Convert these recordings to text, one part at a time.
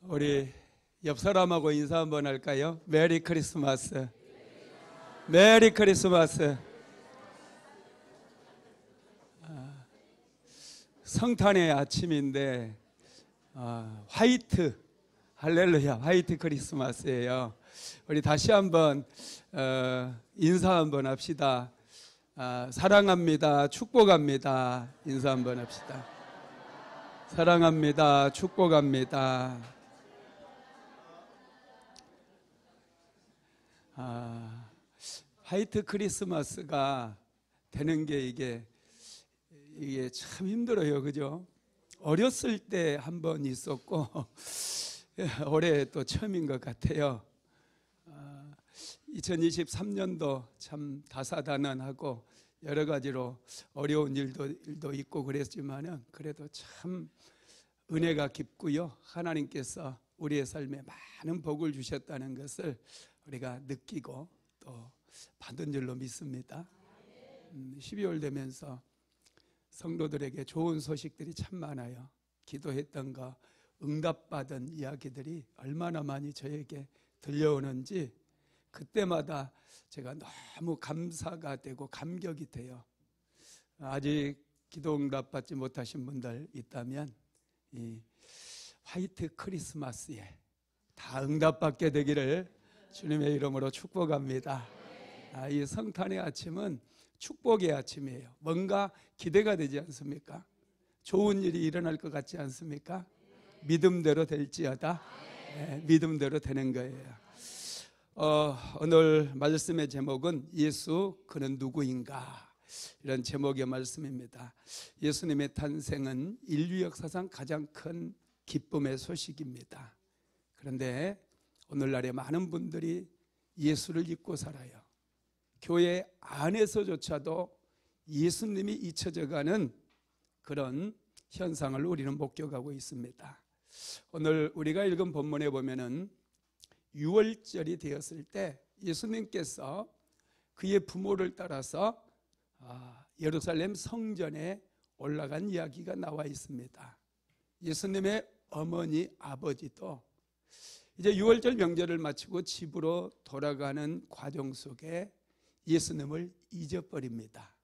우리 옆 사람하고 인사 한번 할까요? 메리 크리스마스. 메리 크리스마스. 성탄의 아침인데 화이트, 할렐루야, 화이트 크리스마스예요. 우리 다시 한번 인사 한번 합시다. 사랑합니다, 축복합니다. 인사 한번 합시다. 사랑합니다, 축복합니다. 화이트 크리스마스가 되는 게 이게 참 힘들어요, 그죠? 어렸을 때 한 번 있었고 올해 또 처음인 것 같아요. 2023년도 참 다사다난하고 여러 가지로 어려운 일도 있고 그랬지만은 그래도 참 은혜가 깊고요. 하나님께서 우리의 삶에 많은 복을 주셨다는 것을 우리가 느끼고 또 받은 줄로 믿습니다. 12월 되면서 성도들에게 좋은 소식들이 참 많아요. 기도했던 거 응답받은 이야기들이 얼마나 많이 저에게 들려오는지 그때마다 제가 너무 감사가 되고 감격이 돼요. 아직 기도 응답받지 못하신 분들 있다면 이 화이트 크리스마스에 다 응답받게 되기를 주님의 이름으로 축복합니다. 이 성탄의 아침은 축복의 아침이에요. 뭔가 기대가 되지 않습니까? 좋은 일이 일어날 것 같지 않습니까? 믿음대로 될지어다. 네, 믿음대로 되는 거예요. 오늘 말씀의 제목은 예수 그는 누구인가, 이런 제목의 말씀입니다. 예수님의 탄생은 인류 역사상 가장 큰 기쁨의 소식입니다. 그런데 오늘날에 많은 분들이 예수를 잊고 살아요. 교회 안에서조차도 예수님이 잊혀져가는 그런 현상을 우리는 목격하고 있습니다. 오늘 우리가 읽은 본문에 보면은 유월절이 되었을 때 예수님께서 그의 부모를 따라서 예루살렘 성전에 올라간 이야기가 나와 있습니다. 예수님의 어머니, 아버지도 이제 유월절 명절을 마치고 집으로 돌아가는 과정 속에 예수님을 잊어버립니다.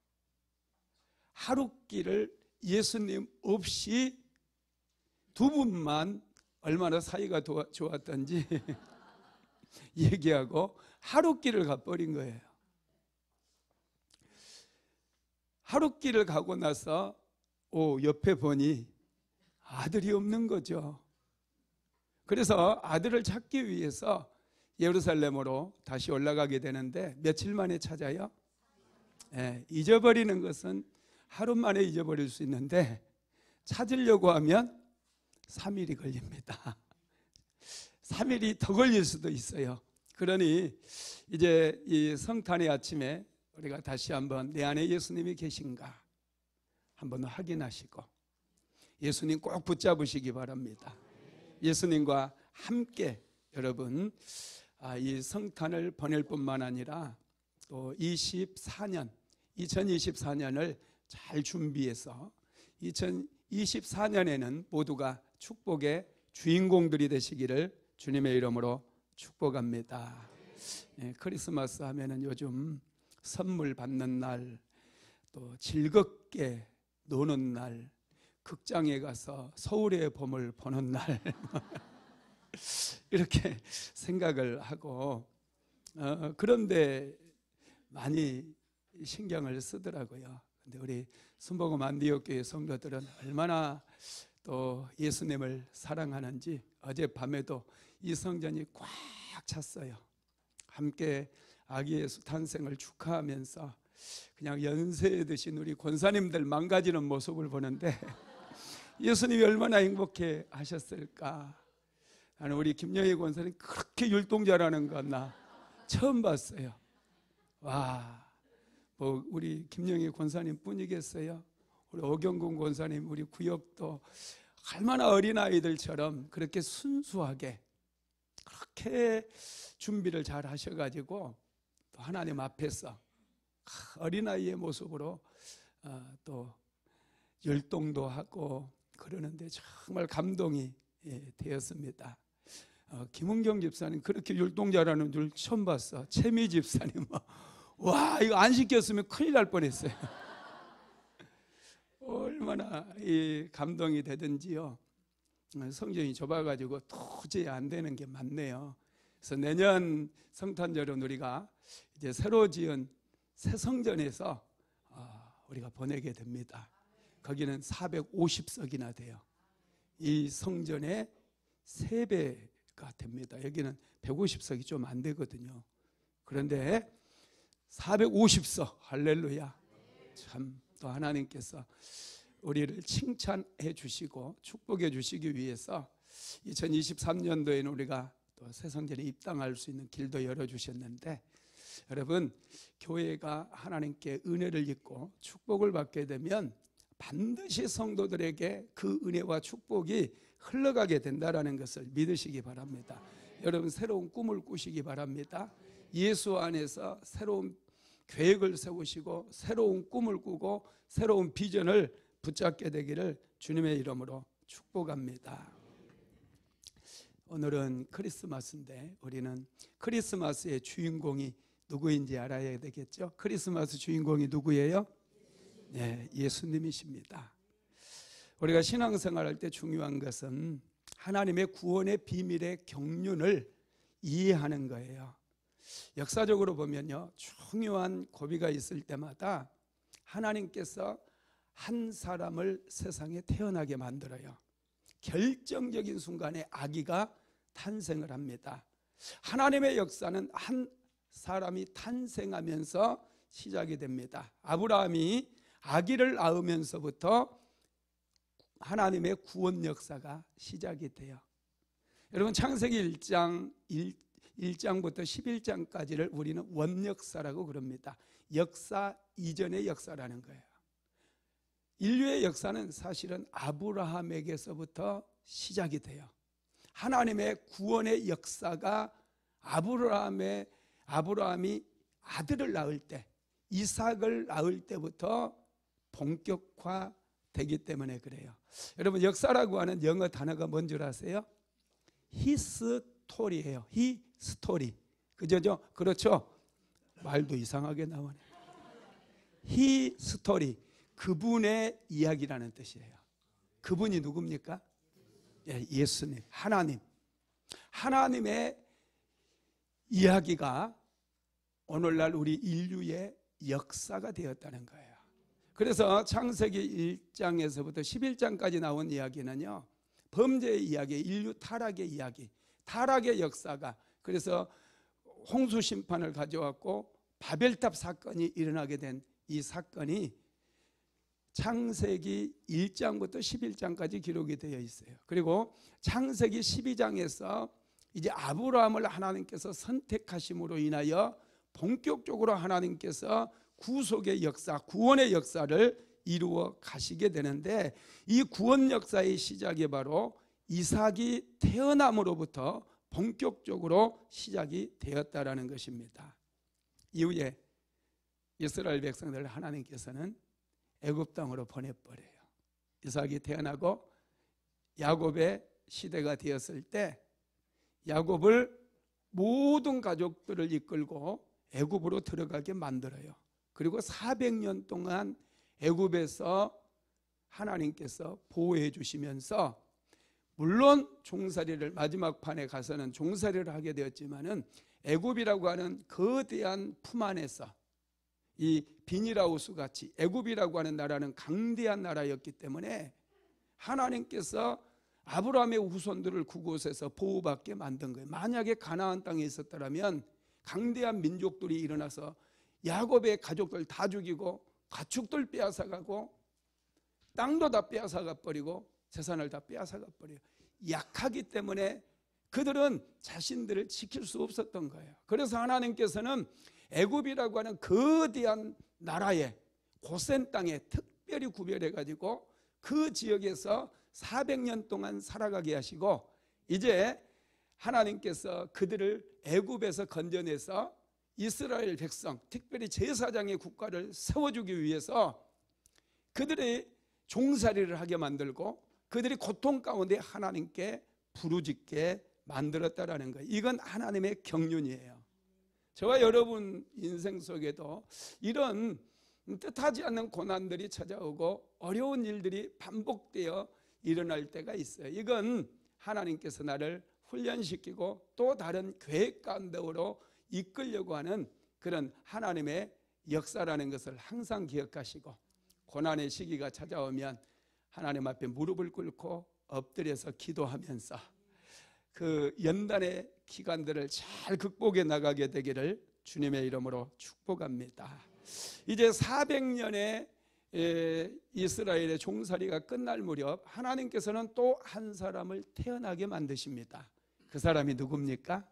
하룻길을 예수님 없이 두 분만 얼마나 사이가 좋았던지 얘기하고 하룻길을 가버린 거예요. 하룻길을 가고 나서 옆에 보니 아들이 없는 거죠. 그래서 아들을 찾기 위해서 예루살렘으로 다시 올라가게 되는데 며칠 만에 찾아요? 잊어버리는 것은 하루 만에 잊어버릴 수 있는데 찾으려고 하면 3일이 걸립니다. 3일이 더 걸릴 수도 있어요. 그러니 이제 이 성탄의 아침에 우리가 다시 한번 내 안에 예수님이 계신가 한번 확인하시고 예수님 꼭 붙잡으시기 바랍니다. 예수님과 함께 여러분 이 성탄을 보낼 뿐만 아니라 또 2024년을 잘 준비해서 2024년에는 모두가 축복의 주인공들이 되시기를 주님의 이름으로 축복합니다. 크리스마스 하면은 요즘 선물 받는 날, 또 즐겁게 노는 날, 극장에 가서 서울의 봄을 보는 날 이렇게 생각을 하고 그런데 많이 신경을 쓰더라고요. 근데 우리 순복음 안디옥교회 성도들은 얼마나 또 예수님을 사랑하는지 어젯밤에도 이 성전이 꽉 찼어요. 함께 아기 예수 탄생을 축하하면서 그냥 연세 드신 우리 권사님들 망가지는 모습을 보는데 예수님이 얼마나 행복해 하셨을까. 나는 우리 김영희 권사님 그렇게 율동자라는 건 나 처음 봤어요. 뭐 우리 김영희 권사님 뿐이겠어요? 우리 오경근 권사님, 우리 구역도 얼마나 어린아이들처럼 그렇게 순수하게 그렇게 준비를 잘 하셔가지고 또 하나님 앞에서 어린아이의 모습으로 또 율동도 하고 그러는데 정말 감동이 되었습니다. 김은경 집사님 그렇게 율동자라는 줄 처음 봤어. 채미 집사님 와 이거 안 시켰으면 큰일 날 뻔했어요. 얼마나 이 감동이 되든지요. 성전이 좁아가지고 도저히 안 되는 게 많네요. 그래서 내년 성탄절은 우리가 이제 새로 지은 새 성전에서 우리가 보내게 됩니다. 거기는 450석이나 돼요. 이 성전의 3배가 됩니다. 여기는 150석이 좀 안 되거든요. 그런데 450석 할렐루야. 참 또 하나님께서 우리를 칭찬해 주시고 축복해 주시기 위해서 2023년도에는 우리가 또 새 성전에 입당할 수 있는 길도 열어주셨는데, 여러분 교회가 하나님께 은혜를 입고 축복을 받게 되면 반드시 성도들에게 그 은혜와 축복이 흘러가게 된다는 것을 믿으시기 바랍니다. 여러분 새로운 꿈을 꾸시기 바랍니다. 예수 안에서 새로운 계획을 세우시고 새로운 꿈을 꾸고 새로운 비전을 붙잡게 되기를 주님의 이름으로 축복합니다. 오늘은 크리스마스인데 우리는 크리스마스의 주인공이 누구인지 알아야 되겠죠? 크리스마스 주인공이 누구예요? 네, 예수님이십니다. 우리가 신앙생활할 때 중요한 것은 하나님의 구원의 비밀의 경륜을 이해하는 거예요. 역사적으로 보면요, 중요한 고비가 있을 때마다 하나님께서 한 사람을 세상에 태어나게 만들어요. 결정적인 순간에 아기가 탄생을 합니다. 하나님의 역사는 한 사람이 탄생하면서 시작이 됩니다. 아브라함이 아기를 낳으면서부터 하나님의 구원 역사가 시작이 돼요. 여러분 창세기 1장부터 11장까지를 우리는 원역사라고 그럽니다. 역사 이전의 역사라는 거예요. 인류의 역사는 사실은 아브라함에게서부터 시작이 돼요. 하나님의 구원의 역사가 아브라함이 아들을 낳을 때, 이삭을 낳을 때부터 본격화되기 때문에 그래요. 여러분 역사라고 하는 영어 단어가 뭔 줄 아세요? 히스토리예요. 히스토리. 그죠? 그렇죠? 말도 이상하게 나오네. 히스토리. 그분의 이야기라는 뜻이에요. 그분이 누굽니까? 예수님, 하나님. 하나님의 이야기가 오늘날 우리 인류의 역사가 되었다는 거예요. 그래서 창세기 1장에서부터 11장까지 나온 이야기는요, 범죄의 이야기, 인류 타락의 이야기, 타락의 역사가, 그래서 홍수 심판을 가져왔고 바벨탑 사건이 일어나게 된 이 사건이 창세기 1장부터 11장까지 기록이 되어 있어요. 그리고 창세기 12장에서 이제 아브라함을 하나님께서 선택하심으로 인하여 본격적으로 하나님께서 구속의 역사, 구원의 역사를 이루어 가시게 되는데, 이 구원 역사의 시작이 바로 이삭이 태어남으로부터 본격적으로 시작이 되었다라는 것입니다. 이후에 이스라엘 백성들을 하나님께서는 애굽 땅으로 보내버려요. 이삭이 태어나고 야곱의 시대가 되었을 때 야곱을 모든 가족들을 이끌고 애굽으로 들어가게 만들어요. 그리고 400년 동안 애굽에서 하나님께서 보호해 주시면서, 물론 종살이를 마지막 판에 가서는 종살이를 하게 되었지만은 애굽이라고 하는 거대한 품 안에서, 이 비닐하우스 같이 애굽이라고 하는 나라는 강대한 나라였기 때문에 하나님께서 아브라함의 후손들을 그곳에서 보호받게 만든 거예요. 만약에 가나안 땅에 있었더라면 강대한 민족들이 일어나서 야곱의 가족들 다 죽이고 가축들 빼앗아가고 땅도 다 빼앗아가 버리고 재산을 다 빼앗아가 버려요. 약하기 때문에 그들은 자신들을 지킬 수 없었던 거예요. 그래서 하나님께서는 애굽이라고 하는 거대한 나라에, 고센 땅에 특별히 구별해 가지고 그 지역에서 400년 동안 살아가게 하시고, 이제 하나님께서 그들을 애굽에서 건져내서 이스라엘 백성, 특별히 제사장의 국가를 세워주기 위해서 그들의 종살이를 하게 만들고 그들이 고통 가운데 하나님께 부르짖게 만들었다라는 거예요. 이건 하나님의 경륜이에요. 저와 여러분 인생 속에도 이런 뜻하지 않는 고난들이 찾아오고 어려운 일들이 반복되어 일어날 때가 있어요. 이건 하나님께서 나를 훈련시키고 또 다른 계획 가운데로 이끌려고 하는 그런 하나님의 역사라는 것을 항상 기억하시고, 고난의 시기가 찾아오면 하나님 앞에 무릎을 꿇고 엎드려서 기도하면서 그 연단의 기간들을 잘 극복해 나가게 되기를 주님의 이름으로 축복합니다. 이제 400년의 이스라엘의 종살이가 끝날 무렵 하나님께서는 또 한 사람을 태어나게 만드십니다. 그 사람이 누굽니까?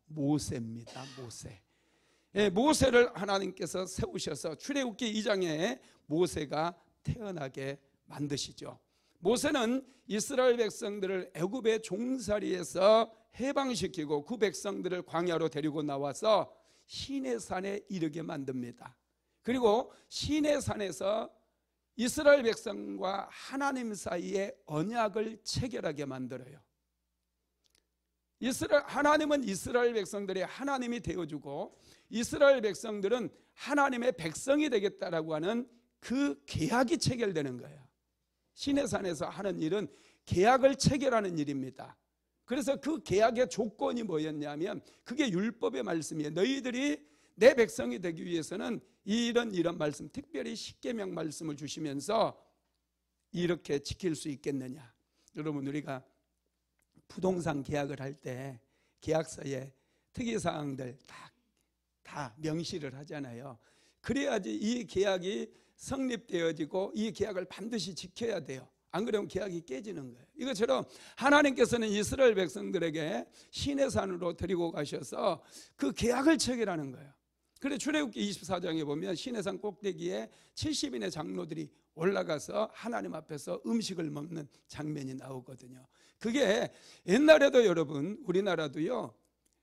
모세입니다. 모세. 모세를 하나님께서 세우셔서 출애굽기 2장에 모세가 태어나게 만드시죠. 모세는 이스라엘 백성들을 애굽의 종살이에서 해방시키고 그 백성들을 광야로 데리고 나와서 시내산에 이르게 만듭니다. 그리고 시내산에서 이스라엘 백성과 하나님 사이에 언약을 체결하게 만들어요. 하나님은 이스라엘 백성들의 하나님이 되어주고 이스라엘 백성들은 하나님의 백성이 되겠다라고 하는 그 계약이 체결되는 거예요. 시내산에서 하는 일은 계약을 체결하는 일입니다. 그래서 그 계약의 조건이 뭐였냐면 그게 율법의 말씀이에요. 너희들이 내 백성이 되기 위해서는 이런 말씀, 특별히 십계명 말씀을 주시면서 이렇게 지킬 수 있겠느냐. 여러분, 우리가 부동산 계약을 할 때 계약서에 특이사항들 다 명시를 하잖아요. 그래야지 이 계약이 성립되어지고 이 계약을 반드시 지켜야 돼요. 안 그러면 계약이 깨지는 거예요. 이것처럼 하나님께서는 이스라엘 백성들에게 시내산으로 데리고 가셔서 그 계약을 체결하는 거예요. 그래서 출애굽기 24장에 보면 시내산 꼭대기에 70인의 장로들이 올라가서 하나님 앞에서 음식을 먹는 장면이 나오거든요. 그게 옛날에도 여러분 우리나라도요,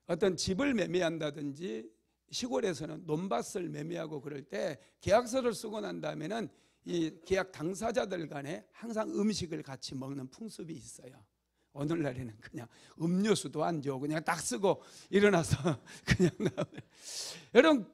어떤 집을 매매한다든지 시골에서는 논밭을 매매하고 그럴 때 계약서를 쓰고 난 다음에는 이 계약 당사자들 간에 항상 음식을 같이 먹는 풍습이 있어요. 오늘날에는 그냥 음료수도 안 줘, 그냥 딱 쓰고 일어나서 그냥 나와요. 여러분,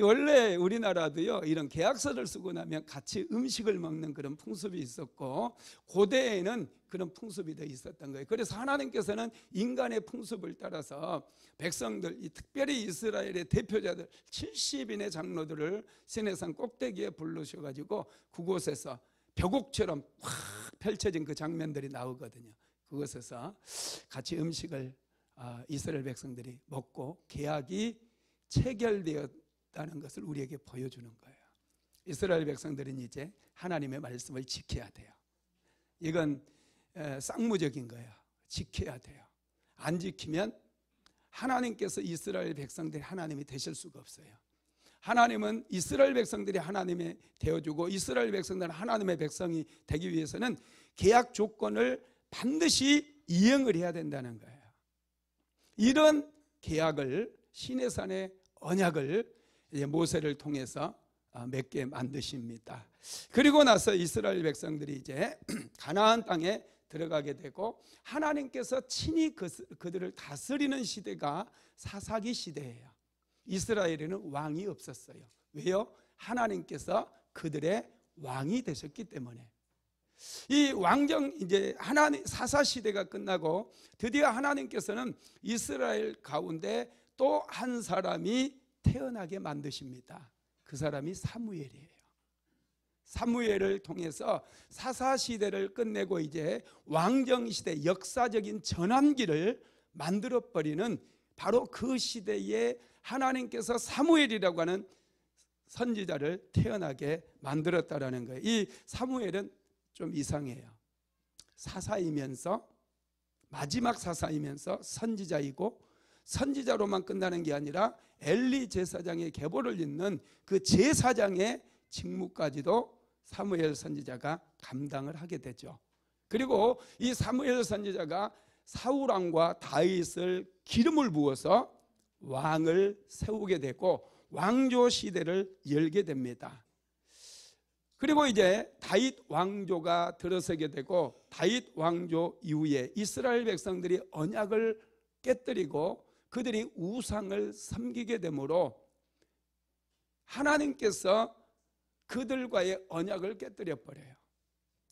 원래 우리나라도요 이런 계약서를 쓰고 나면 같이 음식을 먹는 그런 풍습이 있었고 고대에는 그런 풍습이 더 있었던 거예요. 그래서 하나님께서는 인간의 풍습을 따라서 백성들, 특별히 이스라엘의 대표자들 70인의 장로들을 시내산 꼭대기에 부르셔가지고 그곳에서 벼곡처럼 확 펼쳐진 그 장면들이 나오거든요. 그곳에서 같이 음식을 이스라엘 백성들이 먹고 계약이 체결되었다는 것을 우리에게 보여주는 거예요. 이스라엘 백성들은 이제 하나님의 말씀을 지켜야 돼요. 이건 쌍무적인 거예요. 지켜야 돼요. 안 지키면 하나님께서 이스라엘 백성들이 하나님이 되실 수가 없어요. 하나님은 이스라엘 백성들이 하나님이 되어주고 이스라엘 백성들은 하나님의 백성이 되기 위해서는 계약 조건을 반드시 이행을 해야 된다는 거예요. 이런 계약을, 시내산의 언약을 모세를 통해서 맺게 만드십니다. 그리고 나서 이스라엘 백성들이 이제 가나안 땅에 들어가게 되고 하나님께서 친히 그들을 다스리는 시대가 사사기 시대예요. 이스라엘에는 왕이 없었어요. 왜요? 하나님께서 그들의 왕이 되셨기 때문에. 이 왕정, 이제 하나님 사사 시대가 끝나고 드디어 하나님께서는 이스라엘 가운데 또 한 사람이 태어나게 만드십니다. 그 사람이 사무엘이에요. 사무엘을 통해서 사사 시대를 끝내고 이제 왕정 시대, 역사적인 전환기를 만들어 버리는 바로 그 시대에 하나님께서 사무엘이라고 하는 선지자를 태어나게 만들었다라는 거예요. 이 사무엘은 좀 이상해요. 사사이면서, 마지막 사사이면서 선지자이고, 선지자로만 끝나는 게 아니라 엘리 제사장의 계보를 잇는 그 제사장의 직무까지도 사무엘 선지자가 감당을 하게 되죠. 그리고 이 사무엘 선지자가 사울 왕과 다윗을 기름을 부어서 왕을 세우게 되고 왕조 시대를 열게 됩니다. 그리고 이제 다윗 왕조가 들어서게 되고, 다윗 왕조 이후에 이스라엘 백성들이 언약을 깨뜨리고 그들이 우상을 섬기게 되므로 하나님께서 그들과의 언약을 깨뜨려 버려요.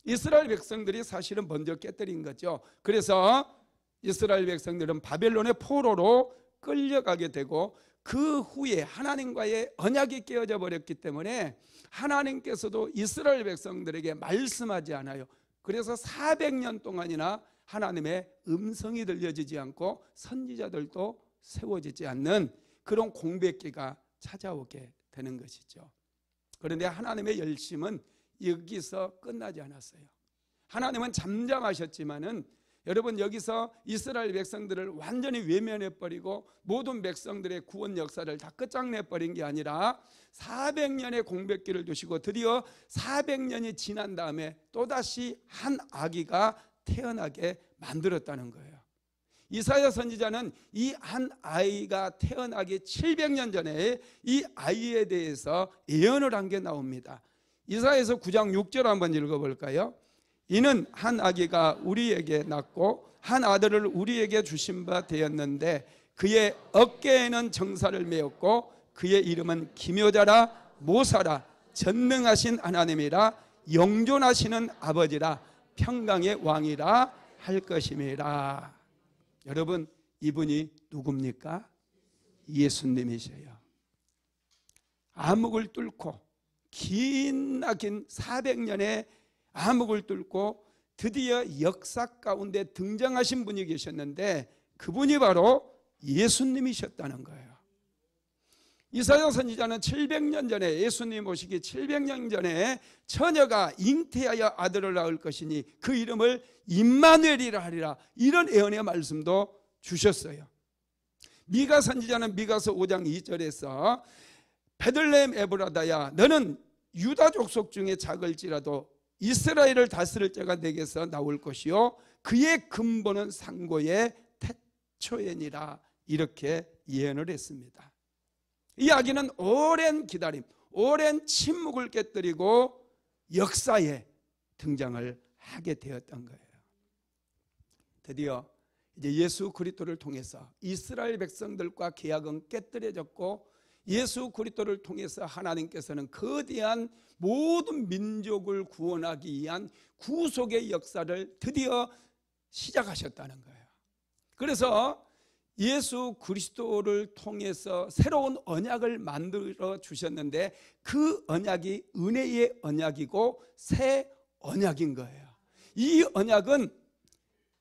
이스라엘 백성들이 사실은 먼저 깨뜨린 거죠. 그래서 이스라엘 백성들은 바벨론의 포로로 끌려가게 되고, 그 후에 하나님과의 언약이 깨어져 버렸기 때문에 하나님께서도 이스라엘 백성들에게 말씀하지 않아요. 그래서 400년 동안이나 하나님의 음성이 들려지지 않고 선지자들도 세워지지 않는 그런 공백기가 찾아오게 되는 것이죠. 그런데 하나님의 열심은 여기서 끝나지 않았어요. 하나님은 잠잠하셨지만은 여러분, 여기서 이스라엘 백성들을 완전히 외면해버리고 모든 백성들의 구원 역사를 다 끝장내버린 게 아니라 400년의 공백기를 두시고 드디어 400년이 지난 다음에 또다시 한 아기가 태어나게 만들었다는 거예요. 이사야 선지자는 이 한 아이가 태어나기 700년 전에 이 아이에 대해서 예언을 한 게 나옵니다. 이사야서 9장 6절 한번 읽어볼까요? 이는 한 아기가 우리에게 낳고 한 아들을 우리에게 주신 바 되었는데 그의 어깨에는 정사를 메었고 그의 이름은 기묘자라 모사라 전능하신 하나님이라 영존하시는 아버지라 평강의 왕이라 할 것임이라. 여러분, 이분이 누굽니까? 예수님이세요. 암흑을 뚫고 기나긴 400년의 암흑을 뚫고 드디어 역사 가운데 등장하신 분이 계셨는데 그분이 바로 예수님이셨다는 거예요. 이사야 선지자는 700년 전에, 예수님 오시기 700년 전에 처녀가 잉태하여 아들을 낳을 것이니 그 이름을 임마누엘이라 하리라, 이런 예언의 말씀도 주셨어요. 미가 선지자는 미가서 5장 2절에서 베들레헴 에브라다야 너는 유다 족속 중에 작을지라도 이스라엘을 다스릴 자가 내게서 나올 것이요 그의 근본은 상고의 태초에니라, 이렇게 예언을 했습니다. 이 아기는 오랜 기다림, 오랜 침묵을 깨뜨리고 역사에 등장을 하게 되었던 거예요. 드디어 이제 예수 그리스도를 통해서 이스라엘 백성들과 계약은 깨뜨려졌고, 예수 그리스도를 통해서 하나님께서는 거대한 모든 민족을 구원하기 위한 구속의 역사를 드디어 시작하셨다는 거예요. 그래서 예수 그리스도를 통해서 새로운 언약을 만들어 주셨는데 그 언약이 은혜의 언약이고 새 언약인 거예요. 이 언약은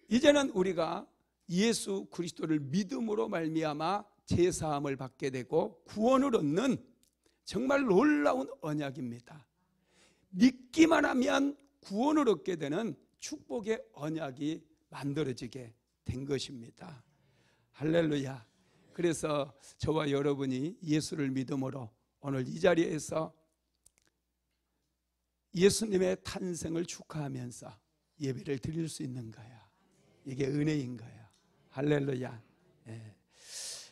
이제는 우리가 예수 그리스도를 믿음으로 말미암아 제사함을 받게 되고 구원을 얻는 정말 놀라운 언약입니다. 믿기만 하면 구원을 얻게 되는 축복의 언약이 만들어지게 된 것입니다. 할렐루야. 그래서 저와 여러분이 예수를 믿음으로 오늘 이 자리에서 예수님의 탄생을 축하하면서 예배를 드릴 수 있는 거야. 이게 은혜인 거야. 할렐루야. 예.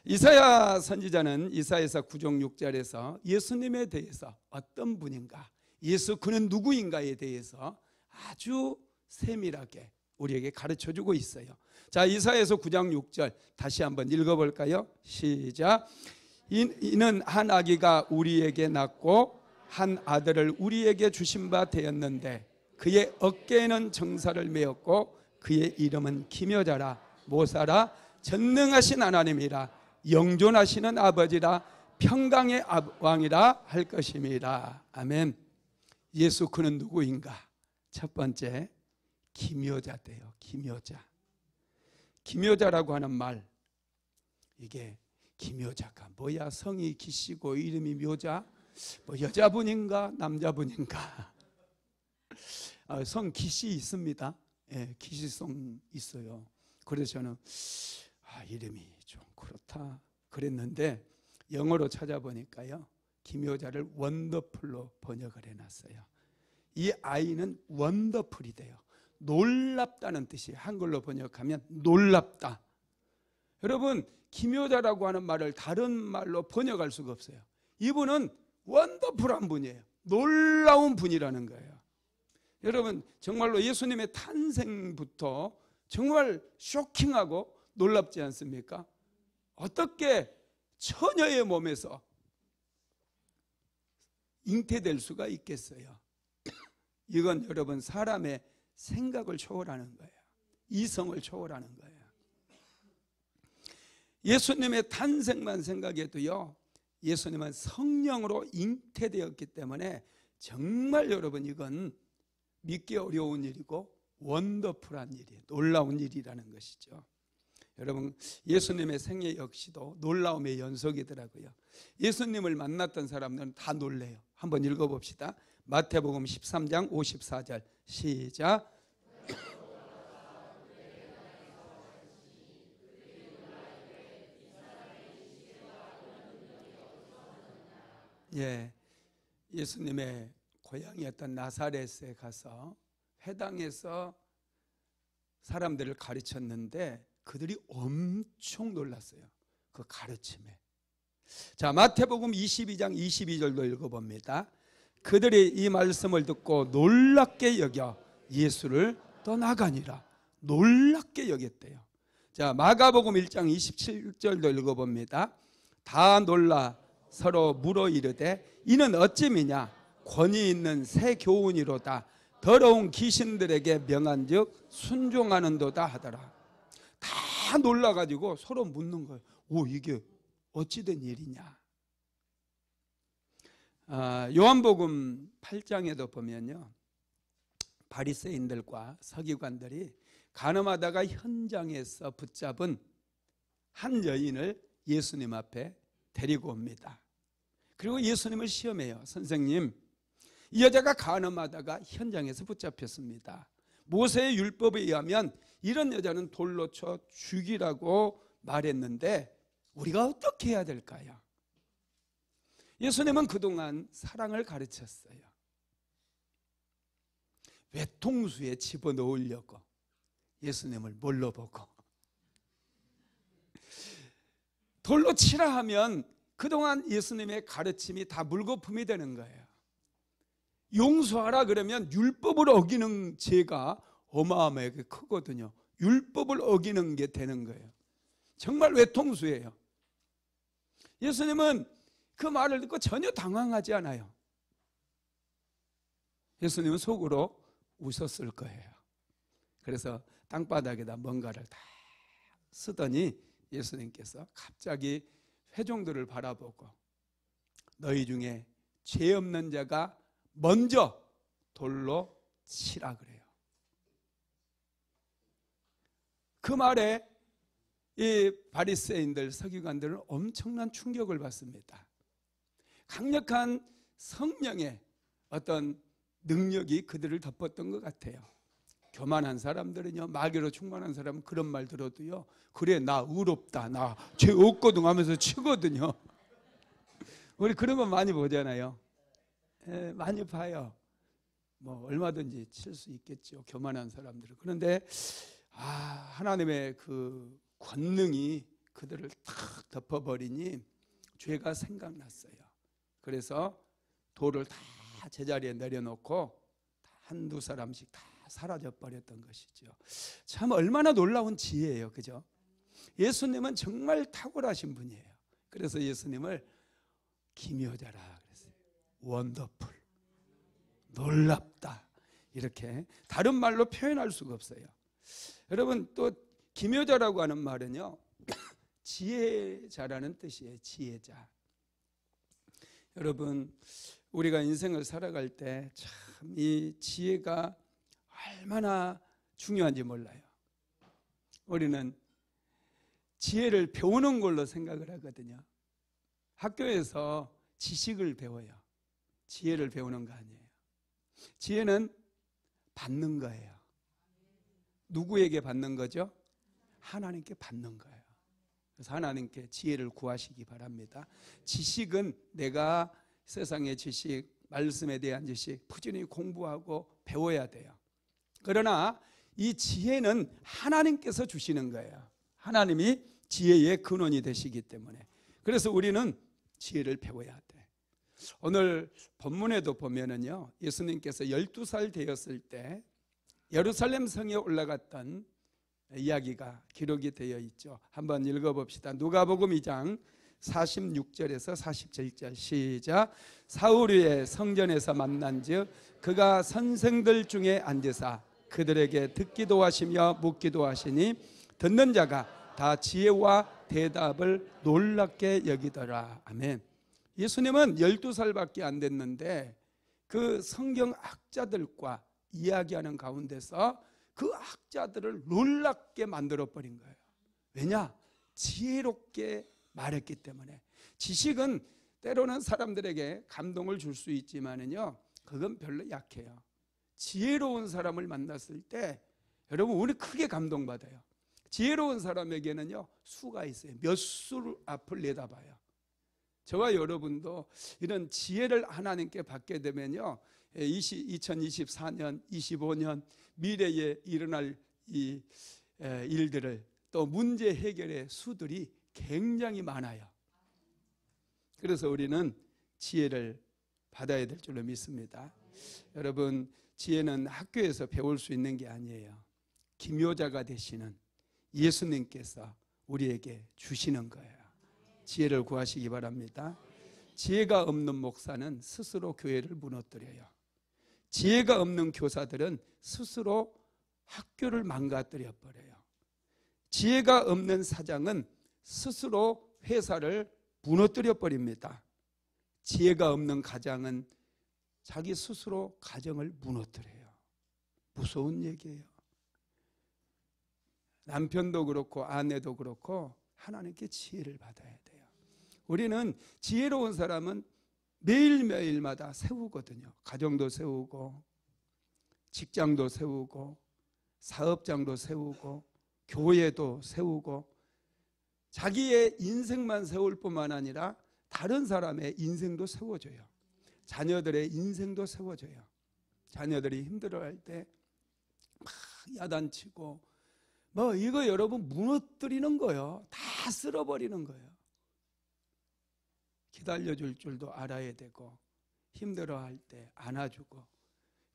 이사야 선지자는 이사야서 9장 6절에서 예수님에 대해서 어떤 분인가, 예수 그는 누구인가에 대해서 아주 세밀하게 우리에게 가르쳐주고 있어요. 자, 이사야서 9장 6절 다시 한번 읽어볼까요? 시작. 이는 한 아기가 우리에게 낳고 한 아들을 우리에게 주신 바 되었는데 그의 어깨에는 정사를 메었고 그의 이름은 기묘자라 모사라 전능하신 하나님이라 영존하시는 아버지라 평강의 왕이라 할 것임이라. 아멘. 예수 그는 누구인가? 첫 번째, 기묘자대요. 기묘자. 기묘자라고 하는 말, 이게 기묘자가 뭐야? 성이 기시고 이름이 묘자? 뭐 여자분인가 남자분인가? 성 기시 있습니다. 예, 기시성 있어요. 그래서 저는 이름이 좀 그렇다 그랬는데 영어로 찾아보니까요, 기묘자를 원더풀로 번역을 해놨어요. 이 아이는 원더풀이 돼요. 놀랍다는 뜻이 한글로 번역하면 놀랍다. 여러분, 기묘자라고 하는 말을 다른 말로 번역할 수가 없어요. 이분은 원더풀한 분이에요. 놀라운 분이라는 거예요. 여러분 정말로 예수님의 탄생부터 정말 쇼킹하고 놀랍지 않습니까? 어떻게 처녀의 몸에서 잉태될 수가 있겠어요? 이건 여러분 사람의 생각을 초월하는 거예요. 이성을 초월하는 거예요. 예수님의 탄생만 생각해도요, 예수님은 성령으로 잉태되었기 때문에 정말 여러분 이건 믿기 어려운 일이고 원더풀한 일이에요. 놀라운 일이라는 것이죠. 여러분 예수님의 생애 역시도 놀라움의 연속이더라고요. 예수님을 만났던 사람들은 다 놀래요. 한번 읽어봅시다. 마태복음 13장 54절 시작. 예, 예수님의 고향이었던 나사렛에 가서 회당에서 사람들을 가르쳤는데 그들이 엄청 놀랐어요. 그 가르침에. 자, 마태복음 22장 22절도 읽어봅니다. 그들이 이 말씀을 듣고 놀랍게 여겨 예수를 떠나가니라. 놀랍게 여겼대요. 자, 마가복음 1장 27절도 읽어봅니다. 다 놀라 서로 물어 이르되 이는 어찌미냐 권위 있는 새 교훈이로다. 더러운 귀신들에게 명한즉 순종하는도다 하더라. 다 놀라가지고 서로 묻는 거예요. 오, 이게 어찌된 일이냐. 요한복음 8장에도 보면요, 바리새인들과 서기관들이 간음하다가 현장에서 붙잡은 한 여인을 예수님 앞에 데리고 옵니다. 그리고 예수님을 시험해요. 선생님, 이 여자가 간음하다가 현장에서 붙잡혔습니다. 모세의 율법에 의하면 이런 여자는 돌로 쳐 죽이라고 말했는데 우리가 어떻게 해야 될까요? 예수님은 그동안 사랑을 가르쳤어요. 외통수에 집어넣으려고 예수님을 뭘로 보고 돌로 치라 하면 그동안 예수님의 가르침이 다 물거품이 되는 거예요. 용서하라 그러면 율법을 어기는 죄가 어마어마하게 크거든요. 율법을 어기는 게 되는 거예요. 정말 외통수예요. 예수님은 그 말을 듣고 전혀 당황하지 않아요. 예수님은 속으로 웃었을 거예요. 그래서 땅바닥에다 뭔가를 다 쓰더니 예수님께서 갑자기 회중들을 바라보고 너희 중에 죄 없는 자가 먼저 돌로 치라 그래요. 그 말에 이 바리새인들, 서기관들은 엄청난 충격을 받습니다. 강력한 성령의 어떤 능력이 그들을 덮었던 것 같아요. 교만한 사람들은요, 마귀로 충만한 사람은 그런 말 들어도요, 그래 나 의롭다, 나 죄 없거든 하면서 치거든요. 우리 그런 거 많이 보잖아요. 많이 봐요. 뭐 얼마든지 칠 수 있겠죠, 교만한 사람들은. 그런데 하나님의 그 권능이 그들을 탁 덮어버리니 죄가 생각났어요. 그래서 돌을 다 제자리에 내려놓고 한두 사람씩 다 사라져 버렸던 것이죠. 참 얼마나 놀라운 지혜예요, 그죠? 예수님은 정말 탁월하신 분이에요. 그래서 예수님을 기묘자라 그랬어요. 원더풀, 놀랍다, 이렇게 다른 말로 표현할 수가 없어요. 여러분, 또 기묘자라고 하는 말은요, 지혜자라는 뜻이에요. 지혜자. 여러분, 우리가 인생을 살아갈 때 참 이 지혜가 얼마나 중요한지 몰라요. 우리는 지혜를 배우는 걸로 생각을 하거든요. 학교에서 지식을 배워요. 지혜를 배우는 거 아니에요. 지혜는 받는 거예요. 누구에게 받는 거죠? 하나님께 받는 거예요. 그래서 하나님께 지혜를 구하시기 바랍니다. 지식은 내가 세상의 지식, 말씀에 대한 지식 꾸준히 공부하고 배워야 돼요. 그러나 이 지혜는 하나님께서 주시는 거예요. 하나님이 지혜의 근원이 되시기 때문에. 그래서 우리는 지혜를 배워야 돼. 오늘 본문에도 보면은요, 예수님께서 12살 되었을 때 예루살렘 성에 올라갔던 이야기가 기록이 되어 있죠. 한번 읽어봅시다. 누가복음 2장 46절에서 47절 시작. 사울의 성전에서 만난즉 그가 선생들 중에 앉으사 그들에게 듣기도 하시며 묻기도 하시니 듣는 자가 다 지혜와 대답을 놀랍게 여기더라. 아멘. 예수님은 12살밖에 안 됐는데 그 성경 학자들과 이야기하는 가운데서 그 학자들을 놀랍게 만들어버린 거예요. 왜냐? 지혜롭게 말했기 때문에. 지식은 때로는 사람들에게 감동을 줄 수 있지만은요, 그건 별로 약해요. 지혜로운 사람을 만났을 때 여러분 우리 크게 감동받아요. 지혜로운 사람에게는요 수가 있어요. 몇 수 앞을 내다봐요. 저와 여러분도 이런 지혜를 하나님께 받게 되면요, 2024년, 25년 미래에 일어날 이 일들을 또 문제 해결의 수들이 굉장히 많아요. 그래서 우리는 지혜를 받아야 될 줄로 믿습니다. 여러분, 지혜는 학교에서 배울 수 있는 게 아니에요. 기묘자가 되시는 예수님께서 우리에게 주시는 거예요. 지혜를 구하시기 바랍니다. 지혜가 없는 목사는 스스로 교회를 무너뜨려요. 지혜가 없는 교사들은 스스로 학교를 망가뜨려 버려요. 지혜가 없는 사장은 스스로 회사를 무너뜨려 버립니다. 지혜가 없는 가장은 자기 스스로 가정을 무너뜨려요. 무서운 얘기예요. 남편도 그렇고 아내도 그렇고 하나님께 지혜를 받아야 돼요. 우리는 지혜로운 사람은 매일매일마다 세우거든요. 가정도 세우고 직장도 세우고 사업장도 세우고 교회도 세우고 자기의 인생만 세울 뿐만 아니라 다른 사람의 인생도 세워줘요. 자녀들의 인생도 세워줘요. 자녀들이 힘들어할 때 막 야단치고 뭐 이거 여러분 무너뜨리는 거예요. 다 쓸어버리는 거예요. 기다려줄 줄도 알아야 되고 힘들어할 때 안아주고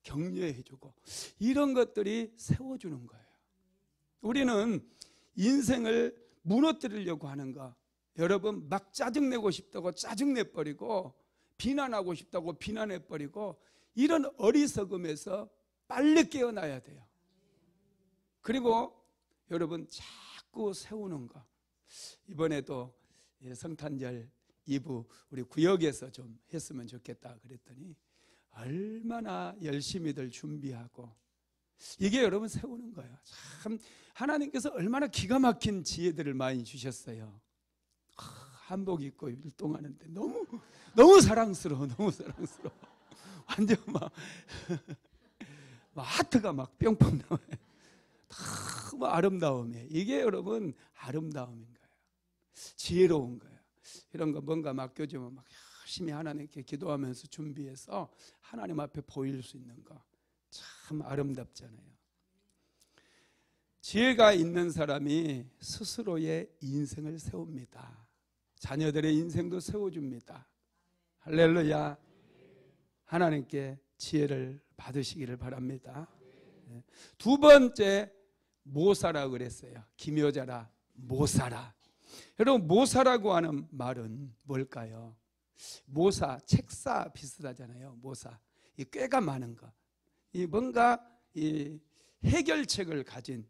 격려해주고 이런 것들이 세워주는 거예요. 우리는 인생을 무너뜨리려고 하는 거, 여러분 막 짜증내고 싶다고 짜증내버리고 비난하고 싶다고 비난해버리고 이런 어리석음에서 빨리 깨어나야 돼요. 그리고 여러분 자꾸 세우는 거, 이번에도 성탄절 2부 우리 구역에서 좀 했으면 좋겠다 그랬더니 얼마나 열심히들 준비하고 이게 여러분 세우는 거예요. 참 하나님께서 얼마나 기가 막힌 지혜들을 많이 주셨어요. 한복 입고 율동하는데 너무 사랑스러워. 너무 사랑스러워. 완전 막 하트가 막 뿅뿅 나와요. 너무 아름다움이에요. 이게 여러분 아름다움인 거예요. 지혜로운 거예요. 이런 거 뭔가 맡겨주면 막 열심히 하나님께 기도하면서 준비해서 하나님 앞에 보일 수 있는 거 참 아름답잖아요. 지혜가 있는 사람이 스스로의 인생을 세웁니다. 자녀들의 인생도 세워줍니다. 할렐루야. 하나님께 지혜를 받으시기를 바랍니다. 두 번째 모사라 그랬어요. 기묘자라, 모사라. 여러분 모사라고 하는 말은 뭘까요? 모사, 책사 비슷하잖아요. 모사, 이 꾀가 많은 거, 이 뭔가 이 해결책을 가진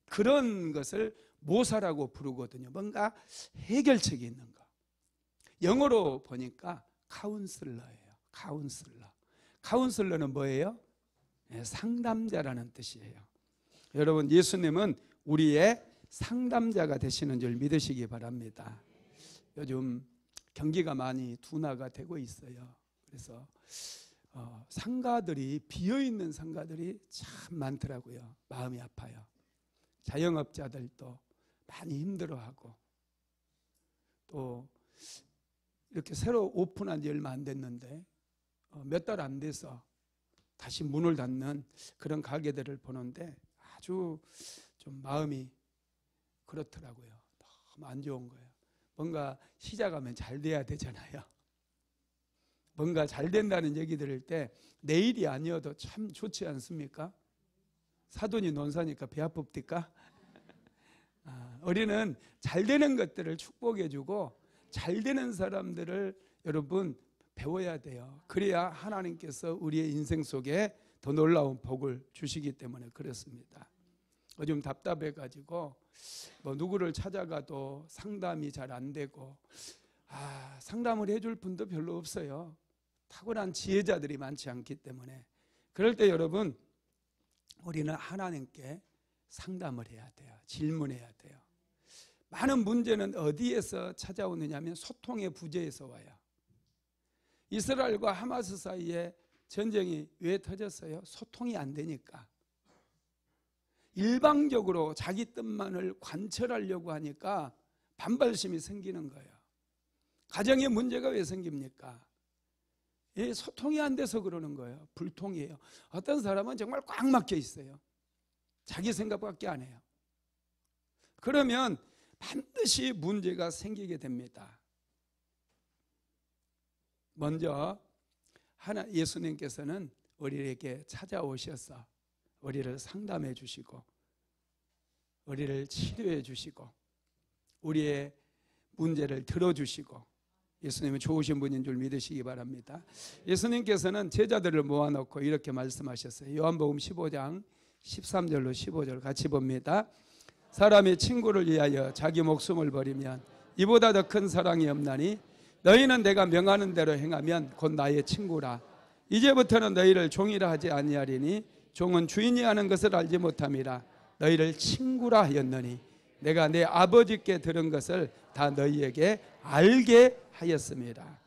그런 것을 모사라고 부르거든요. 뭔가 해결책이 있는 거. 영어로 보니까 카운슬러예요. 카운슬러. 카운슬러는 뭐예요? 상담자라는 뜻이에요. 여러분 예수님은 우리의 상담자가 되시는 줄 믿으시기 바랍니다. 요즘 경기가 많이 둔화가 되고 있어요. 그래서 상가들이 비어있는 상가들이 참 많더라고요. 마음이 아파요. 자영업자들도 많이 힘들어하고 또 이렇게 새로 오픈한 지 얼마 안 됐는데 몇 달 안 돼서 다시 문을 닫는 그런 가게들을 보는데 아주 좀 마음이 그렇더라고요. 너무 안 좋은 거예요. 뭔가 시작하면 잘 돼야 되잖아요. 뭔가 잘 된다는 얘기 들을 때 내일이 아니어도 참 좋지 않습니까? 사돈이 논사니까 배 아픕니까? 우리는 잘 되는 것들을 축복해주고 잘 되는 사람들을 여러분 배워야 돼요. 그래야 하나님께서 우리의 인생 속에 더 놀라운 복을 주시기 때문에 그렇습니다. 요즘 답답해가지고 뭐 누구를 찾아가도 상담이 잘 안 되고 상담을 해줄 분도 별로 없어요. 탁월한 지혜자들이 많지 않기 때문에. 그럴 때 여러분 우리는 하나님께 상담을 해야 돼요. 질문해야 돼요. 많은 문제는 어디에서 찾아오느냐 하면 소통의 부재에서 와요. 이스라엘과 하마스 사이에 전쟁이 왜 터졌어요? 소통이 안 되니까. 일방적으로 자기 뜻만을 관철하려고 하니까 반발심이 생기는 거예요. 가정에 문제가 왜 생깁니까? 소통이 안 돼서 그러는 거예요. 불통이에요. 어떤 사람은 정말 꽉 막혀 있어요. 자기 생각밖에 안 해요. 그러면 반드시 문제가 생기게 됩니다. 먼저 예수님께서는 우리에게 찾아오셔서 우리를 상담해 주시고 우리를 치료해 주시고 우리의 문제를 들어주시고 예수님은 좋으신 분인 줄 믿으시기 바랍니다. 예수님께서는 제자들을 모아놓고 이렇게 말씀하셨어요. 요한복음 15장 13절로 15절 같이 봅니다. 사람이 친구를 위하여 자기 목숨을 버리면 이보다 더 큰 사랑이 없나니 너희는 내가 명하는 대로 행하면 곧 나의 친구라. 이제부터는 너희를 종이라 하지 아니하리니 종은 주인이 하는 것을 알지 못함이라. 너희를 친구라 하였느니 내가 내 아버지께 들은 것을 다 너희에게 알게 하였습니다.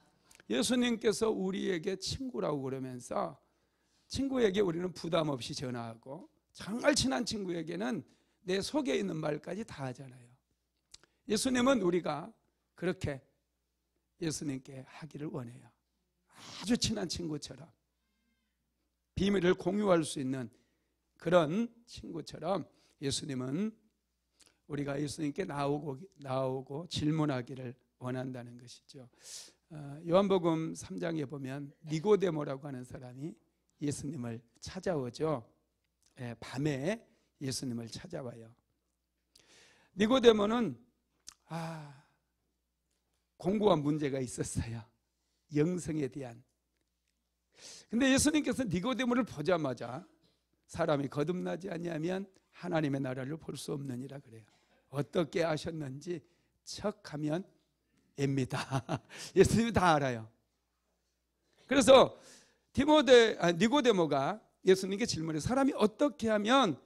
예수님께서 우리에게 친구라고 그러면서 친구에게 우리는 부담 없이 전화하고 정말 친한 친구에게는 내 속에 있는 말까지 다 하잖아요. 예수님은 우리가 그렇게 예수님께 하기를 원해요. 아주 친한 친구처럼 비밀을 공유할 수 있는 그런 친구처럼 예수님은 우리가 예수님께 나오고 질문하기를 원한다는 것이죠. 요한복음 3장에 보면 니고데모라고 하는 사람이 예수님을 찾아오죠. 밤에 예수님을 찾아와요. 니고데모는 공부한 문제가 있었어요. 영성에 대한. 근데 예수님께서 니고데모를 보자마자 사람이 거듭나지 아니하면 하나님의 나라를 볼 수 없느니라 그래요. 어떻게 아셨는지 척하면 앱니다. 예수님이 다 알아요. 그래서 니고데모가 예수님께 질문해 사람이 어떻게 하면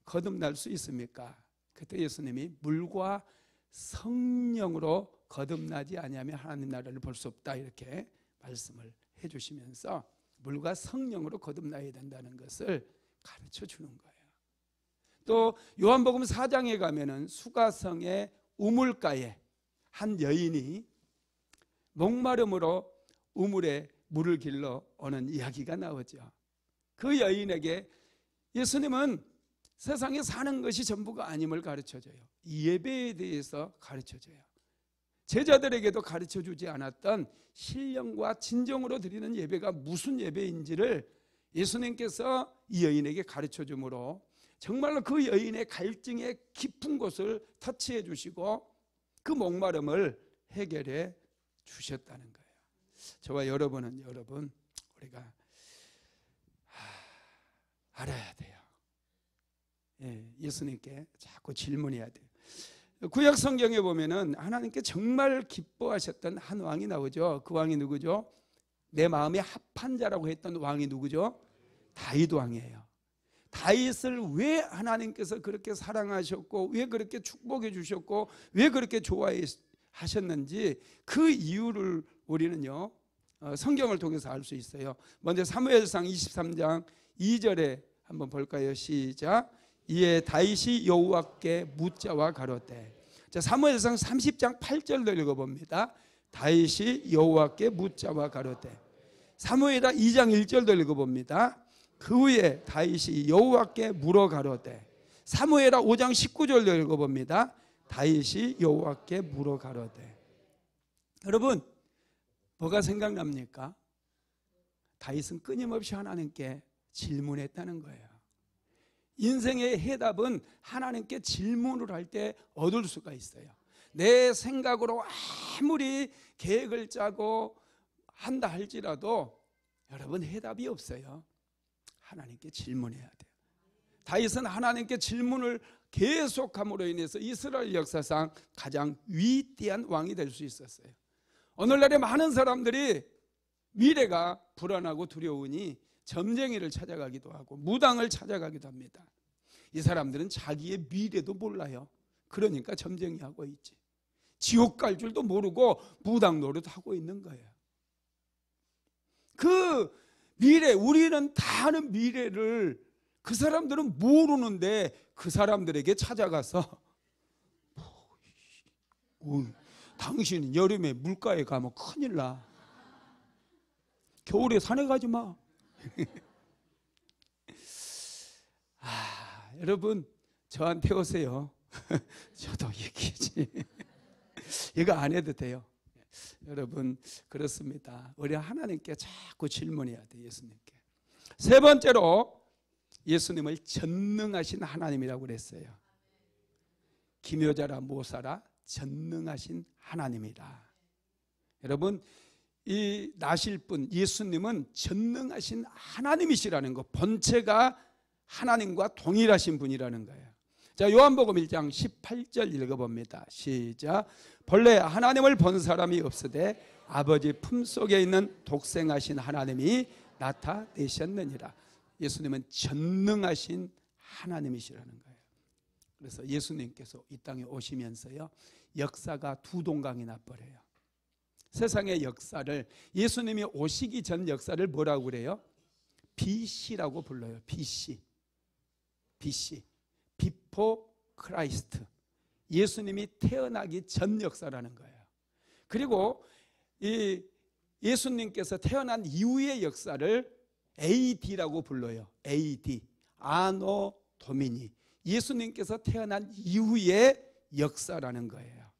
거듭날 수 있습니까? 그때 예수님이 물과 성령으로 거듭나지 아니하면 하나님 나라를 볼 수 없다 이렇게 말씀을 해주시면서 물과 성령으로 거듭나야 된다는 것을 가르쳐 주는 거예요. 또 요한복음 4장에 가면은 수가성의 우물가에 한 여인이 목마름으로 우물에 물을 길러 오는 이야기가 나오죠. 그 여인에게 예수님은 세상에 사는 것이 전부가 아님을 가르쳐줘요. 예배에 대해서 가르쳐줘요. 제자들에게도 가르쳐주지 않았던 신령과 진정으로 드리는 예배가 무슨 예배인지를 예수님께서 이 여인에게 가르쳐주므로 정말로 그 여인의 갈증의 깊은 곳을 터치해 주시고 그 목마름을 해결해 주셨다는 거예요. 저와 여러분은 우리가 알아야 돼요. 예수님께 자꾸 질문해야 돼요. 구약 성경에 보면은 하나님께 정말 기뻐하셨던 한 왕이 나오죠. 그 왕이 누구죠? 내 마음에 합한 자라고 했던 왕이 누구죠? 다윗 왕이에요. 다윗을 왜 하나님께서 그렇게 사랑하셨고 왜 그렇게 축복해 주셨고 왜 그렇게 좋아하셨는지 그 이유를 우리는요 성경을 통해서 알 수 있어요. 먼저 사무엘상 23장 2절에 한번 볼까요? 시작. 이에 다윗이 여호와께 묻자와 가로되. 자, 사무엘상 30장 8절도 읽어봅니다. 다윗이 여호와께 묻자와 가로되. 사무엘하 2장 1절도 읽어봅니다. 그 후에 다윗이 여호와께 물어 가로되. 사무엘하 5장 19절도 읽어봅니다. 다윗이 여호와께 물어 가로되. 여러분 뭐가 생각납니까? 다윗은 끊임없이 하나님께 질문했다는 거예요. 인생의 해답은 하나님께 질문을 할 때 얻을 수가 있어요. 내 생각으로 아무리 계획을 짜고 한다 할지라도 여러분 해답이 없어요. 하나님께 질문해야 돼요. 다윗은 하나님께 질문을 계속함으로 인해서 이스라엘 역사상 가장 위대한 왕이 될 수 있었어요. 오늘날에 많은 사람들이 미래가 불안하고 두려우니 점쟁이를 찾아가기도 하고 무당을 찾아가기도 합니다. 이 사람들은 자기의 미래도 몰라요. 그러니까 점쟁이하고 있지. 지옥 갈 줄도 모르고 무당 노릇하고 있는 거예요. 그 미래, 우리는 다 아는 미래를 그 사람들은 모르는데 그 사람들에게 찾아가서 당신은 여름에 물가에 가면 큰일 나. 겨울에 산에 가지 마. 여러분 저한테 오세요. 저도 얘기지. 이거 안 해도 돼요. 여러분 그렇습니다. 우리 하나님께 자꾸 질문해야 돼요. 예수님께. 세 번째로 예수님을 전능하신 하나님이라고 그랬어요. 기묘자라 모사라 전능하신 하나님이다. 여러분 이 나실 분 예수님은 전능하신 하나님이시라는 거, 본체가 하나님과 동일하신 분이라는 거예요. 자, 요한복음 1장 18절 읽어봅니다. 시작. 본래 하나님을 본 사람이 없으되 아버지 품속에 있는 독생하신 하나님이 나타내셨느니라. 예수님은 전능하신 하나님이시라는 거예요. 그래서 예수님께서 이 땅에 오시면서요, 역사가 두 동강이 나버려요. 세상의 역사를, 예수님이 오시기 전 역사를 뭐라고 그래요? BC라고 불러요. BC. Before Christ. 예수님이 태어나기 전 역사라는 거예요. 그리고 이 예수님께서 태어난 이후의 역사를 AD라고 불러요. AD. 아노 도미니. 예수님께서 태어난 이후의 역사라는 거예요.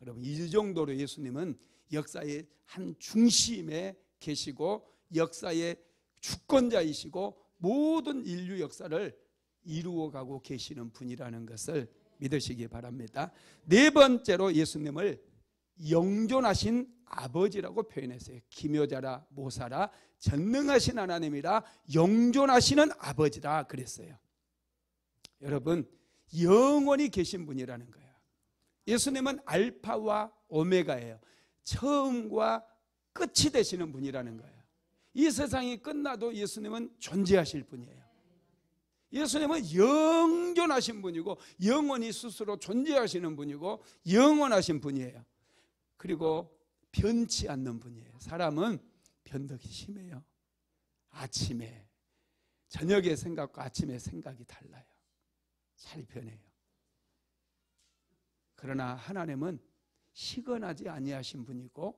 여러분 이 정도로 예수님은 역사의 한 중심에 계시고 역사의 주권자이시고 모든 인류 역사를 이루어가고 계시는 분이라는 것을 믿으시기 바랍니다. 네 번째로 예수님을 영존하신 아버지라고 표현했어요. 기묘자라 모사라 전능하신 하나님이라 영존하시는 아버지라 그랬어요. 여러분 영원히 계신 분이라는 거예요. 예수님은 알파와 오메가예요. 처음과 끝이 되시는 분이라는 거예요. 이 세상이 끝나도 예수님은 존재하실 분이에요. 예수님은 영존하신 분이고 영원히 스스로 존재하시는 분이고 영원하신 분이에요. 그리고 변치 않는 분이에요. 사람은 변덕이 심해요. 아침에 저녁의 생각과 아침의 생각이 달라요. 잘 변해요. 그러나 하나님은 시건하지 아니하신 분이고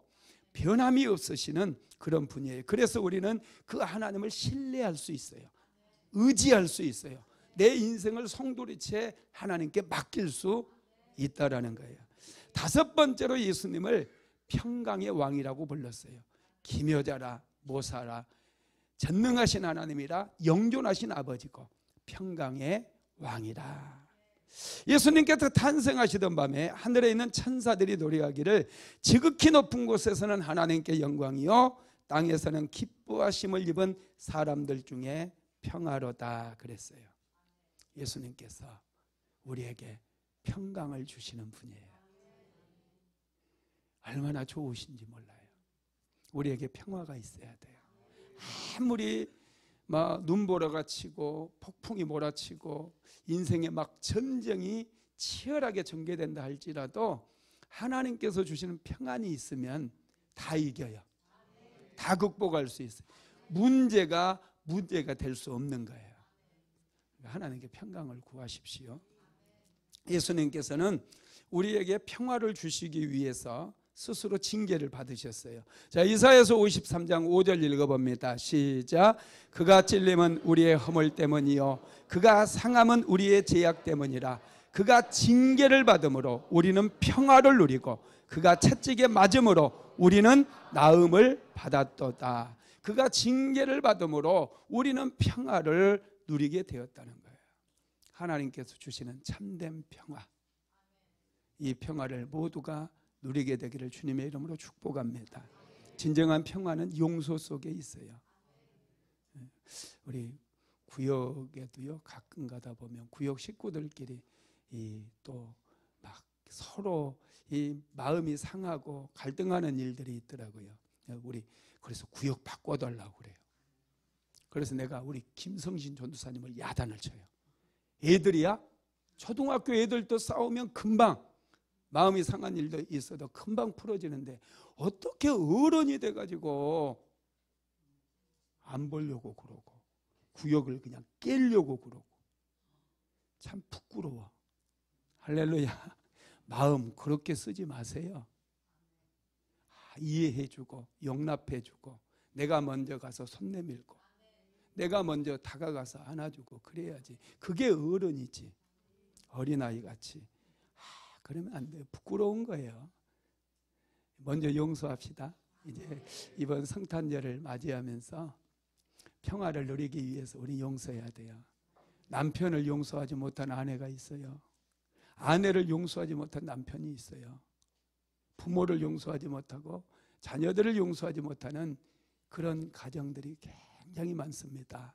변함이 없으시는 그런 분이에요. 그래서 우리는 그 하나님을 신뢰할 수 있어요. 의지할 수 있어요. 내 인생을 송두리째 하나님께 맡길 수 있다라는 거예요. 다섯 번째로 예수님을 평강의 왕이라고 불렀어요. 기묘자라 모사라 전능하신 하나님이라 영존하신 아버지고 평강의 왕이라. 예수님께서 탄생하시던 밤에 하늘에 있는 천사들이 노래하기를 지극히 높은 곳에서는 하나님께 영광이요 땅에서는 기뻐하심을 입은 사람들 중에 평화로다 그랬어요. 예수님께서 우리에게 평강을 주시는 분이에요. 얼마나 좋으신지 몰라요. 우리에게 평화가 있어야 돼요. 아무리 막 눈보라가 치고 폭풍이 몰아치고 인생에 막 전쟁이 치열하게 전개된다 할지라도 하나님께서 주시는 평안이 있으면 다 이겨요. 다 극복할 수 있어요. 문제가 될 수 없는 거예요. 하나님께 평강을 구하십시오. 예수님께서는 우리에게 평화를 주시기 위해서 스스로 징계를 받으셨어요. 자, 이사야서 53장 5절 읽어봅니다. 시작. 그가 찔림은 우리의 허물 때문이요 그가 상함은 우리의 죄악 때문이라. 그가 징계를 받음으로 우리는 평화를 누리고 그가 채찍에 맞음으로 우리는 나음을 받았도다. 그가 징계를 받음으로 우리는 평화를 누리게 되었다는 거예요. 하나님께서 주시는 참된 평화, 이 평화를 모두가 누리게 되기를 주님의 이름으로 축복합니다. 진정한 평화는 용서 속에 있어요. 우리 구역에도요, 가끔 가다 보면 구역 식구들끼리 또 막 서로 이 마음이 상하고 갈등하는 일들이 있더라고요. 우리 그래서 구역 바꿔달라고 그래요. 그래서 내가 우리 김성신 전도사님을 야단을 쳐요. 애들이야? 초등학교 애들도 싸우면 금방 마음이 상한 일도 있어도 금방 풀어지는데 어떻게 어른이 돼가지고 안 보려고 그러고 구역을 그냥 깨려고 그러고 참 부끄러워. 할렐루야. 마음 그렇게 쓰지 마세요. 이해해주고 용납해주고 내가 먼저 가서 손 내밀고 내가 먼저 다가가서 안아주고 그래야지. 그게 어른이지. 어린아이 같이. 그러면 안 돼요. 부끄러운 거예요. 먼저 용서합시다. 이제 이번 성탄절을 맞이하면서 평화를 누리기 위해서 우리 용서해야 돼요. 남편을 용서하지 못한 아내가 있어요. 아내를 용서하지 못한 남편이 있어요. 부모를 용서하지 못하고 자녀들을 용서하지 못하는 그런 가정들이 굉장히 많습니다.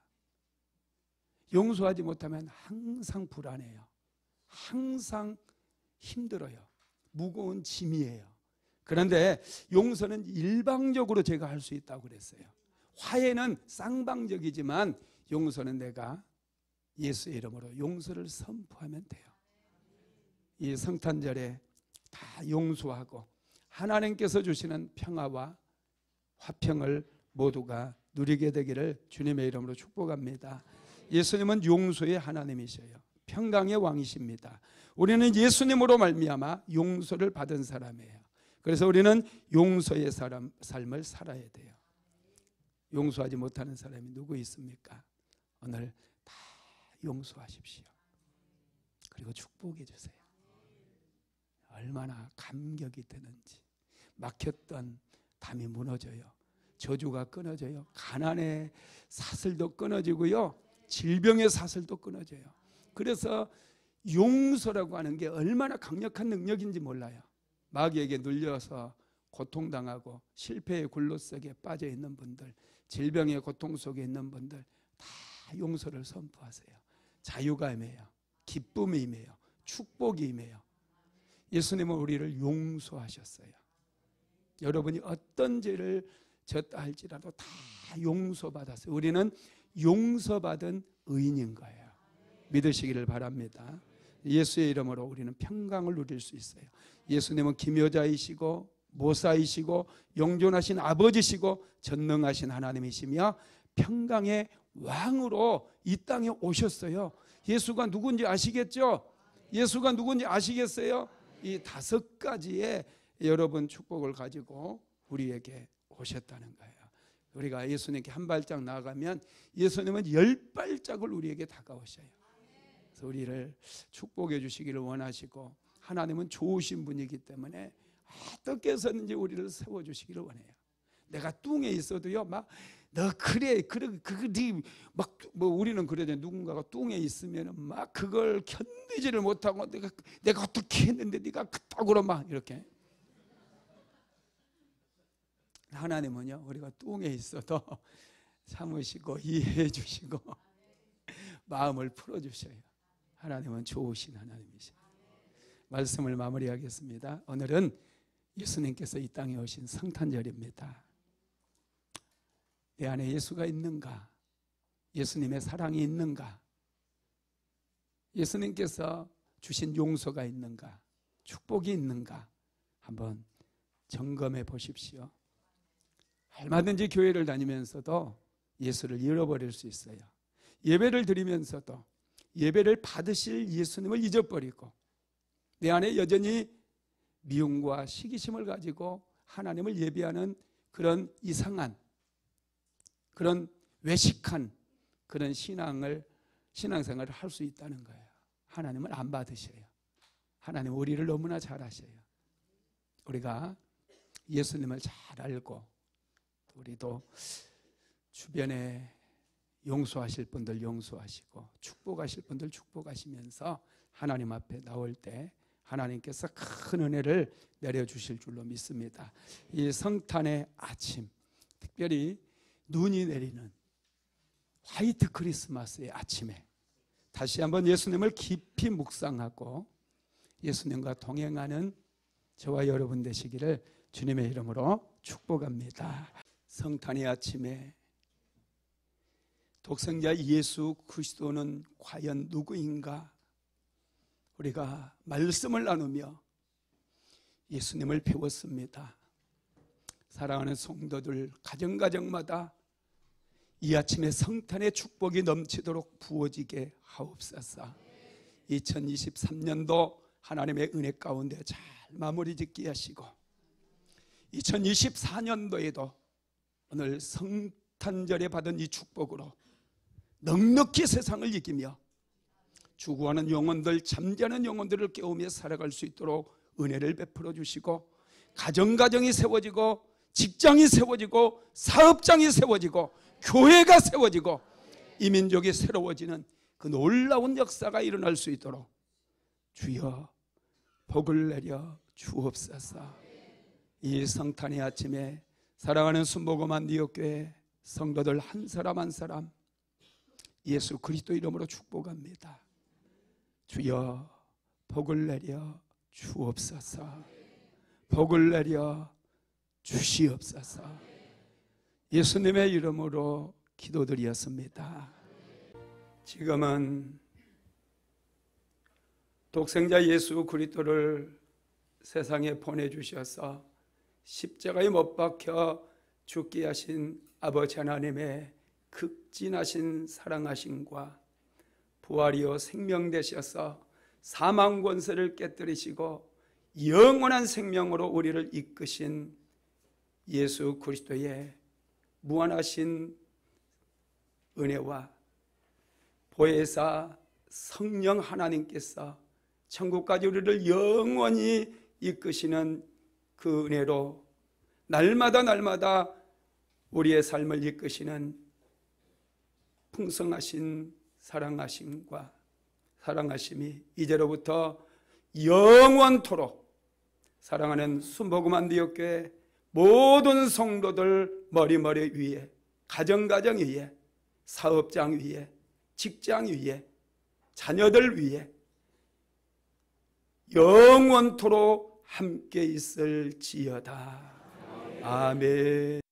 용서하지 못하면 항상 불안해요. 항상 힘들어요. 무거운 짐이에요. 그런데 용서는 일방적으로 제가 할 수 있다고 그랬어요. 화해는 쌍방적이지만 용서는 내가 예수의 이름으로 용서를 선포하면 돼요. 이 성탄절에 다 용서하고 하나님께서 주시는 평화와 화평을 모두가 누리게 되기를 주님의 이름으로 축복합니다. 예수님은 용서의 하나님이셔요. 평강의 왕이십니다. 우리는 예수님으로 말미암아 용서를 받은 사람이에요. 그래서 우리는 용서의 삶을 살아야 돼요. 용서하지 못하는 사람이 누구 있습니까? 오늘 다 용서하십시오. 그리고 축복해 주세요. 얼마나 감격이 되는지. 막혔던 담이 무너져요. 저주가 끊어져요. 가난의 사슬도 끊어지고요. 질병의 사슬도 끊어져요. 그래서 용서라고 하는 게 얼마나 강력한 능력인지 몰라요. 마귀에게 눌려서 고통당하고 실패의 굴로 속에 빠져 있는 분들, 질병의 고통 속에 있는 분들 다 용서를 선포하세요. 자유가 임해요. 기쁨이 임해요. 축복이 임해요. 예수님은 우리를 용서하셨어요. 여러분이 어떤 죄를 졌다 할지라도 다 용서받았어요. 우리는 용서받은 의인인 거예요. 믿으시기를 바랍니다. 예수의 이름으로 우리는 평강을 누릴 수 있어요. 예수님은 기묘자이시고 모사이시고 영존하신 아버지시고 전능하신 하나님이시며 평강의 왕으로 이 땅에 오셨어요. 예수가 누군지 아시겠죠? 예수가 누군지 아시겠어요? 이 5가지의 여러분 축복을 가지고 우리에게 오셨다는 거예요. 우리가 예수님께 한 발짝 나아가면 예수님은 10발짝을 우리에게 다가오셔요. 그래서 우리를 축복해 주시기를 원하시고 하나님은 좋으신 분이기 때문에 어떻게 해서든지 우리를 세워주시기를 원해요. 내가 뚱에 있어도요, 막 너 그래 막 뭐 우리는 그래도 누군가가 뚱에 있으면 막 그걸 견디지를 못하고 내가 어떻게 했는데 네가 그따구로 막 이렇게. 하나님은요, 우리가 뚱에 있어도 참으시고 이해해 주시고 마음을 풀어주셔요. 하나님은 좋으신 하나님이셔요. 말씀을 마무리하겠습니다. 오늘은 예수님께서 이 땅에 오신 성탄절입니다. 내 안에 예수가 있는가? 예수님의 사랑이 있는가? 예수님께서 주신 용서가 있는가? 축복이 있는가? 한번 점검해 보십시오. 얼마든지 교회를 다니면서도 예수를 잃어버릴 수 있어요. 예배를 드리면서도 예배를 받으실 예수님을 잊어버리고 내 안에 여전히 미움과 시기심을 가지고 하나님을 예배하는 그런 이상한, 그런 외식한 그런 신앙생활을 할 수 있다는 거예요. 하나님을 안 받으셔요. 하나님 우리를 너무나 잘 아셔요. 우리가 예수님을 잘 알고 우리도 주변에 용서하실 분들 용서하시고 축복하실 분들 축복하시면서 하나님 앞에 나올 때 하나님께서 큰 은혜를 내려주실 줄로 믿습니다. 이 성탄의 아침, 특별히 눈이 내리는 화이트 크리스마스의 아침에 다시 한번 예수님을 깊이 묵상하고 예수님과 동행하는 저와 여러분 되시기를 주님의 이름으로 축복합니다. 성탄의 아침에 독생자 예수 그리스도는 과연 누구인가? 우리가 말씀을 나누며 예수님을 배웠습니다. 사랑하는 성도들, 가정가정마다 이 아침에 성탄의 축복이 넘치도록 부어지게 하옵소서. 2023년도 하나님의 은혜 가운데 잘 마무리 짓게 하시고 2024년도에도 오늘 성탄절에 받은 이 축복으로 넉넉히 세상을 이기며 죽어가는 영혼들, 잠자는 영혼들을 깨우며 살아갈 수 있도록 은혜를 베풀어 주시고 가정가정이 세워지고 직장이 세워지고 사업장이 세워지고 교회가 세워지고 이 민족이 새로워지는 그 놀라운 역사가 일어날 수 있도록 주여 복을 내려 주옵소서. 이 성탄의 아침에 사랑하는 순복음 안디옥교회 성도들 한 사람 한 사람 예수 그리스도 이름으로 축복합니다. 주여 복을 내려 주옵소서. 복을 내려 주시옵소서. 예수님의 이름으로 기도드렸습니다. 지금은 독생자 예수 그리스도를 세상에 보내주셔서 십자가에 못 박혀 죽게 하신 아버지 하나님의 극진하신 사랑하심과 부활이요 생명 되셔서 사망 권세를 깨뜨리시고 영원한 생명으로 우리를 이끄신 예수 그리스도의 무한하신 은혜와 보혜사 성령 하나님께서 천국까지 우리를 영원히 이끄시는 그 은혜로 날마다 날마다 우리의 삶을 이끄시는 풍성하신 사랑하심과 사랑하심이 이제로부터 영원토록 사랑하는 순복음 안디옥교회 모든 성도들 머리머리 위에 가정가정 위에 사업장 위에 직장 위에 자녀들 위에 영원토록 함께 있을지어다. 아멘.